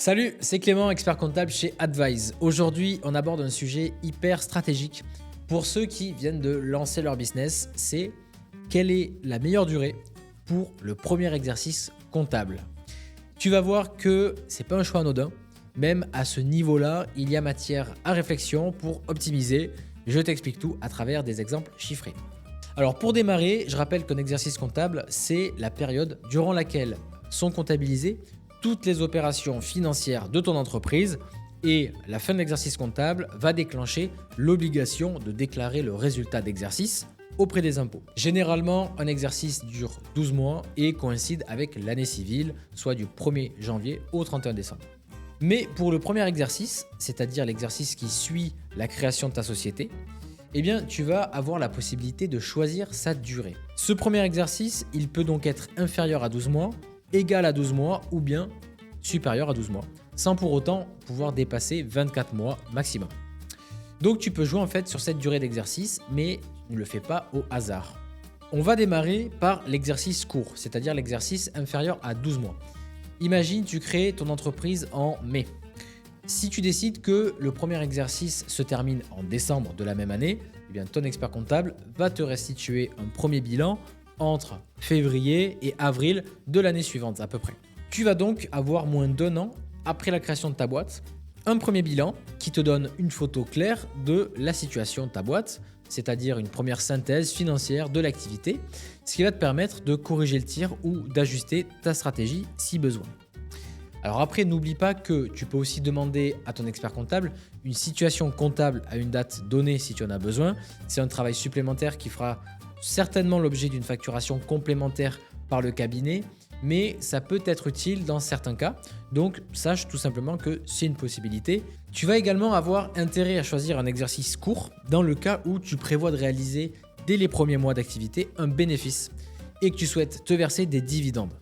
Salut, c'est Clément, expert comptable chez Advise. Aujourd'hui, on aborde un sujet hyper stratégique pour ceux qui viennent de lancer leur business. C'est quelle est la meilleure durée pour le premier exercice comptable. Tu vas voir que c'est pas un choix anodin. Même à ce niveau-là, il y a matière à réflexion pour optimiser. Je t'explique tout à travers des exemples chiffrés. Alors pour démarrer, je rappelle qu'un exercice comptable, c'est la période durant laquelle sont comptabilisées toutes les opérations financières de ton entreprise et la fin de l'exercice comptable va déclencher l'obligation de déclarer le résultat d'exercice auprès des impôts. Généralement, un exercice dure 12 mois et coïncide avec l'année civile, soit du 1er janvier au 31 décembre. Mais pour le premier exercice, c'est-à-dire l'exercice qui suit la création de ta société, eh bien, tu vas avoir la possibilité de choisir sa durée. Ce premier exercice, il peut donc être inférieur à 12 mois, égal à 12 mois ou bien supérieur à 12 mois, sans pour autant pouvoir dépasser 24 mois maximum. Donc tu peux jouer en fait sur cette durée d'exercice, mais ne le fais pas au hasard. On va démarrer par l'exercice court, c'est-à-dire l'exercice inférieur à 12 mois. Imagine tu crées ton entreprise en mai. Si tu décides que le premier exercice se termine en décembre de la même année, eh bien ton expert comptable va te restituer un premier bilan entre février et avril de l'année suivante à peu près. Tu vas donc avoir moins d'1 an après la création de ta boîte, un premier bilan qui te donne une photo claire de la situation de ta boîte, c'est-à-dire une première synthèse financière de l'activité, ce qui va te permettre de corriger le tir ou d'ajuster ta stratégie si besoin. Alors après, n'oublie pas que tu peux aussi demander à ton expert comptable une situation comptable à une date donnée si tu en as besoin. C'est un travail supplémentaire qui fera certainement l'objet d'une facturation complémentaire par le cabinet, mais ça peut être utile dans certains cas. Donc sache tout simplement que c'est une possibilité. Tu vas également avoir intérêt à choisir un exercice court dans le cas où tu prévois de réaliser dès les premiers mois d'activité un bénéfice et que tu souhaites te verser des dividendes.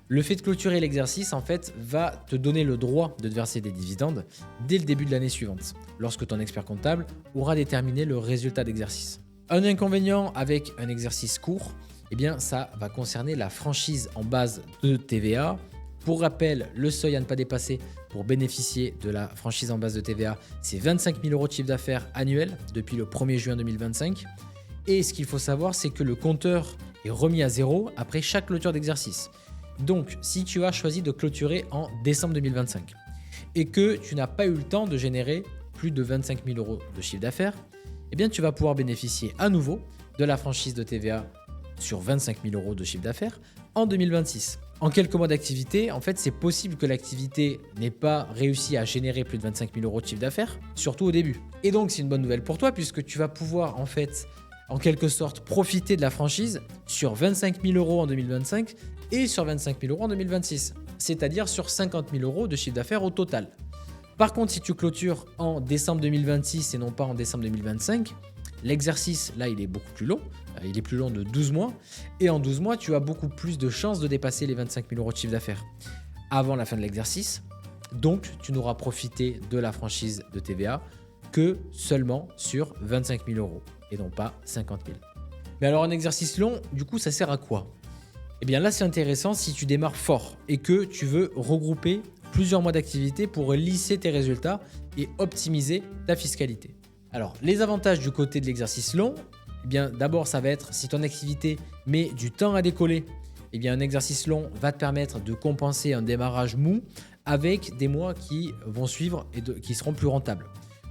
Le fait de clôturer l'exercice, en fait, va te donner le droit de te verser des dividendes dès le début de l'année suivante, lorsque ton expert comptable aura déterminé le résultat d'exercice. Un inconvénient avec un exercice court, eh bien, ça va concerner la franchise en base de TVA. Pour rappel, le seuil à ne pas dépasser pour bénéficier de la franchise en base de TVA, c'est 25 000 € de chiffre d'affaires annuel depuis le 1er juin 2025. Et ce qu'il faut savoir, c'est que le compteur est remis à zéro après chaque clôture d'exercice. Donc, si tu as choisi de clôturer en décembre 2025 et que tu n'as pas eu le temps de générer plus de 25 000 € de chiffre d'affaires, eh bien, tu vas pouvoir bénéficier à nouveau de la franchise de TVA sur 25 000 € de chiffre d'affaires en 2026. En quelques mois d'activité, en fait, c'est possible que l'activité n'ait pas réussi à générer plus de 25 000 € de chiffre d'affaires, surtout au début. Et donc, c'est une bonne nouvelle pour toi puisque tu vas pouvoir, en fait, en quelque sorte, profiter de la franchise sur 25 000 € en 2025 et sur 25 000 € en 2026, c'est-à-dire sur 50 000 € de chiffre d'affaires au total. Par contre, si tu clôtures en décembre 2026 et non pas en décembre 2025, l'exercice, là, il est beaucoup plus long. Il est plus long de 12 mois. Et en 12 mois, tu as beaucoup plus de chances de dépasser les 25 000 € de chiffre d'affaires avant la fin de l'exercice. Donc, tu n'auras profité de la franchise de TVA que seulement sur 25 000 € et non pas 50 000. Mais alors, un exercice long, du coup, ça sert à quoi ? Eh bien là, c'est intéressant si tu démarres fort et que tu veux regrouper plusieurs mois d'activité pour lisser tes résultats et optimiser ta fiscalité. Alors, les avantages du côté de l'exercice long, eh bien d'abord, ça va être si ton activité met du temps à décoller, eh bien un exercice long va te permettre de compenser un démarrage mou avec des mois qui vont suivre et qui seront plus rentables.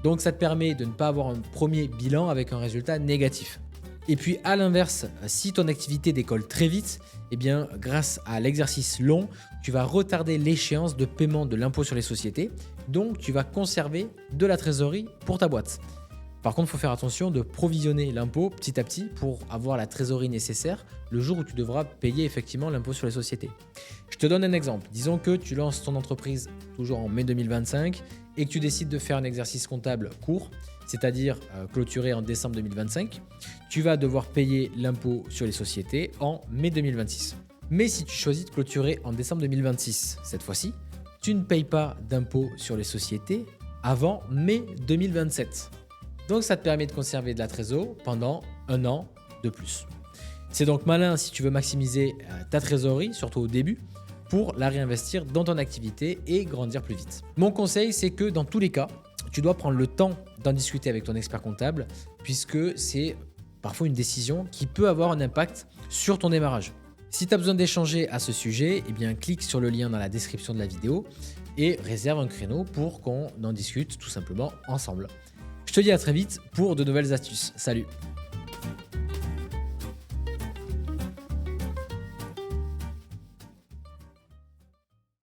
Donc, ça te permet de ne pas avoir un premier bilan avec un résultat négatif. Et puis à l'inverse, si ton activité décolle très vite, eh bien, grâce à l'exercice long, tu vas retarder l'échéance de paiement de l'impôt sur les sociétés. Donc, tu vas conserver de la trésorerie pour ta boîte. Par contre, il faut faire attention de provisionner l'impôt petit à petit pour avoir la trésorerie nécessaire le jour où tu devras payer effectivement l'impôt sur les sociétés. Je te donne un exemple. Disons que tu lances ton entreprise toujours en mai 2025 et que tu décides de faire un exercice comptable court, c'est-à-dire clôturé en décembre 2025. Tu vas devoir payer l'impôt sur les sociétés en mai 2026. Mais si tu choisis de clôturer en décembre 2026, cette fois-ci, tu ne payes pas d'impôt sur les sociétés avant mai 2027. Donc ça te permet de conserver de la trésor pendant 1 an de plus. C'est donc malin si tu veux maximiser ta trésorerie, surtout au début, pour la réinvestir dans ton activité et grandir plus vite. Mon conseil, c'est que dans tous les cas, tu dois prendre le temps d'en discuter avec ton expert comptable puisque c'est parfois une décision qui peut avoir un impact sur ton démarrage. Si tu as besoin d'échanger à ce sujet, eh bien, clique sur le lien dans la description de la vidéo et réserve un créneau pour qu'on en discute tout simplement ensemble. Je te dis à très vite pour de nouvelles astuces. Salut!